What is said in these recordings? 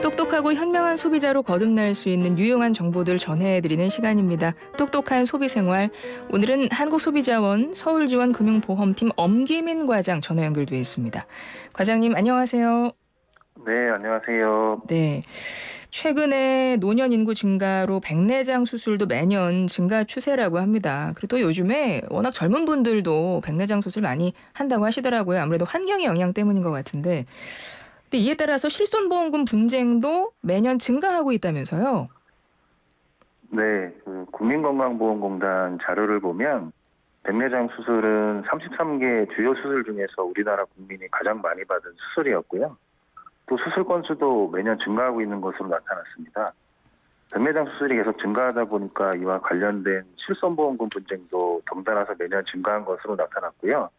똑똑하고 현명한 소비자로 거듭날 수 있는 유용한 정보들 전해드리는 시간입니다. 똑똑한 소비생활. 오늘은 한국소비자원 서울지원금융보험팀 엄기민 과장 전화 연결돼 있습니다. 과장님 안녕하세요. 네, 안녕하세요. 네. 최근에 노년 인구 증가로 백내장 수술도 매년 증가 추세라고 합니다. 그리고 또 요즘에 워낙 젊은 분들도 백내장 수술 많이 한다고 하시더라고요. 아무래도 환경의 영향 때문인 것 같은데. 근데 이에 따라서 실손보험금 분쟁도 매년 증가하고 있다면서요? 네, 국민건강보험공단 자료를 보면 백내장 수술은 33개 주요 수술 중에서 우리나라 국민이 가장 많이 받은 수술이었고요. 또 수술 건수도 매년 증가하고 있는 것으로 나타났습니다. 백내장 수술이 계속 증가하다 보니까 이와 관련된 실손보험금 분쟁도 덩달아서 매년 증가한 것으로 나타났고요.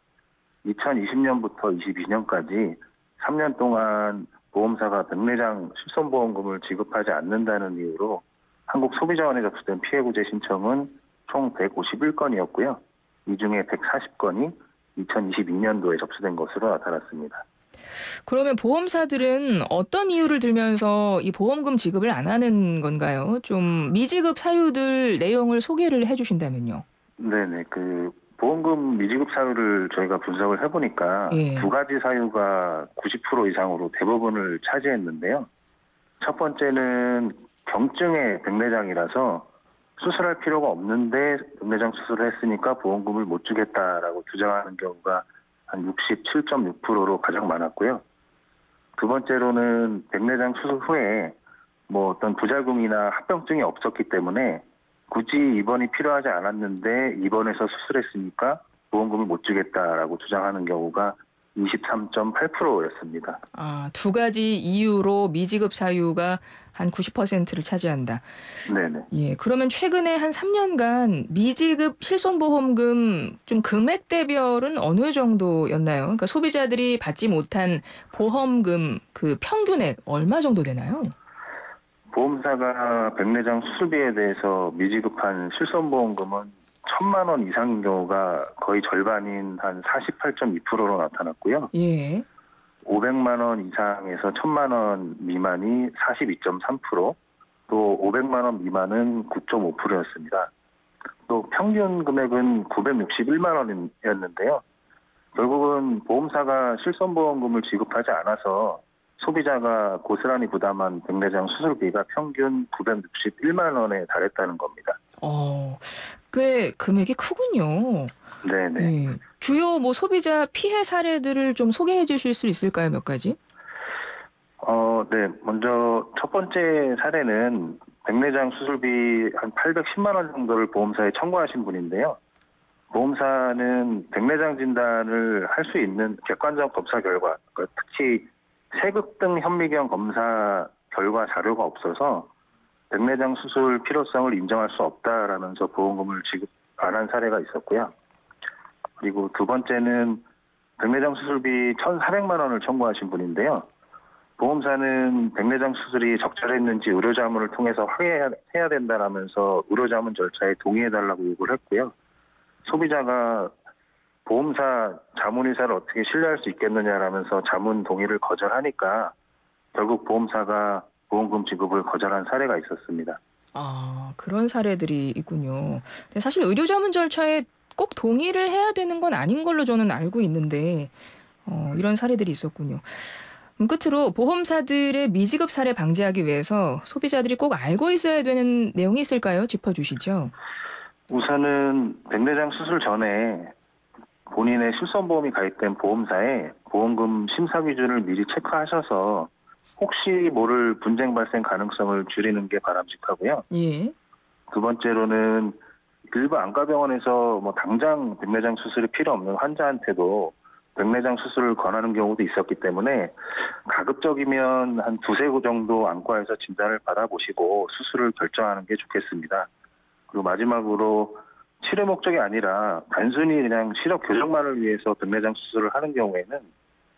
2020년부터 22년까지 3년 동안 보험사가 백내장 실손보험금을 지급하지 않는다는 이유로 한국소비자원에 접수된 피해구제 신청은 총 151건이었고요. 이 중에 140건이 2022년도에 접수된 것으로 나타났습니다. 그러면 보험사들은 어떤 이유를 들면서 이 보험금 지급을 안 하는 건가요? 좀 미지급 사유들 내용을 소개를 해주신다면요. 네네. 보험금 미지급 사유를 저희가 분석을 해보니까 예. 두 가지 사유가 90% 이상으로 대부분을 차지했는데요. 첫 번째는 경증의 백내장이라서 수술할 필요가 없는데 백내장 수술을 했으니까 보험금을 못 주겠다라고 주장하는 경우가 한 67.6%로 가장 많았고요. 두 번째로는 백내장 수술 후에 어떤 부작용이나 합병증이 없었기 때문에 굳이 입원이 필요하지 않았는데 입원해서 수술했으니까 보험금을 못 주겠다라고 주장하는 경우가 23.8%였습니다. 두 가지 이유로 미지급 사유가 한 90%를 차지한다. 네네. 예, 그러면 최근에 한 3년간 미지급 실손보험금 좀 금액대별은 어느 정도였나요? 그러니까 소비자들이 받지 못한 보험금 그 평균액 얼마 정도 되나요? 보험사가 백내장 수술비에 대해서 미지급한 실손보험금은 1,000만 원 이상인 경우가 거의 절반인 한 48.2%로 나타났고요. 예. 500만 원 이상에서 1,000만 원 미만이 42.3%, 또 500만 원 미만은 9.5%였습니다. 또 평균 금액은 961만 원이었는데요. 결국은 보험사가 실손보험금을 지급하지 않아서 소비자가 고스란히 부담한 백내장 수술비가 평균 961만 원에 달했다는 겁니다. 꽤 금액이 크군요. 네네. 예. 주요 소비자 피해 사례들을 좀 소개해 주실 수 있을까요? 몇 가지? 네. 먼저 첫 번째 사례는 백내장 수술비 한 810만 원 정도를 보험사에 청구하신 분인데요. 보험사는 백내장 진단을 할 수 있는 객관적 검사 결과, 그러니까 특히 세극등 현미경 검사 결과 자료가 없어서 백내장 수술 필요성을 인정할 수 없다라면서 보험금을 지급 안 한 사례가 있었고요. 그리고 두 번째는 백내장 수술비 1,400만 원을 청구하신 분인데요. 보험사는 백내장 수술이 적절했는지 의료자문을 통해서 확인해야 된다라면서 의료자문 절차에 동의해달라고 요구를 했고요. 소비자가 보험사 자문의사를 어떻게 신뢰할 수 있겠느냐라면서 자문 동의를 거절하니까 결국 보험사가 보험금 지급을 거절한 사례가 있었습니다. 그런 사례들이 있군요. 근데 사실 의료자문 절차에 꼭 동의를 해야 되는 건 아닌 걸로 저는 알고 있는데 이런 사례들이 있었군요. 끝으로 보험사들의 미지급 사례 방지하기 위해서 소비자들이 꼭 알고 있어야 되는 내용이 있을까요? 짚어주시죠. 우선은 백내장 수술 전에 본인의 실손보험이 가입된 보험사에 보험금 심사 기준을 미리 체크하셔서 혹시 모를 분쟁 발생 가능성을 줄이는 게 바람직하고요. 예. 두 번째로는 일부 안과병원에서 당장 백내장 수술이 필요 없는 환자한테도 백내장 수술을 권하는 경우도 있었기 때문에 가급적이면 한 두세 곳 정도 안과에서 진단을 받아보시고 수술을 결정하는 게 좋겠습니다. 그리고 마지막으로 치료 목적이 아니라 단순히 그냥 시력 교정만을 위해서 백내장 수술을 하는 경우에는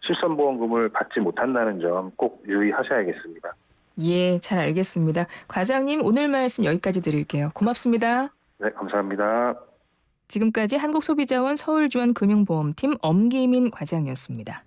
실손보험금을 받지 못한다는 점 꼭 유의하셔야겠습니다. 예, 잘 알겠습니다. 과장님 오늘 말씀 여기까지 드릴게요. 고맙습니다. 네, 감사합니다. 지금까지 한국소비자원 서울지원금융보험팀 엄기민 과장이었습니다.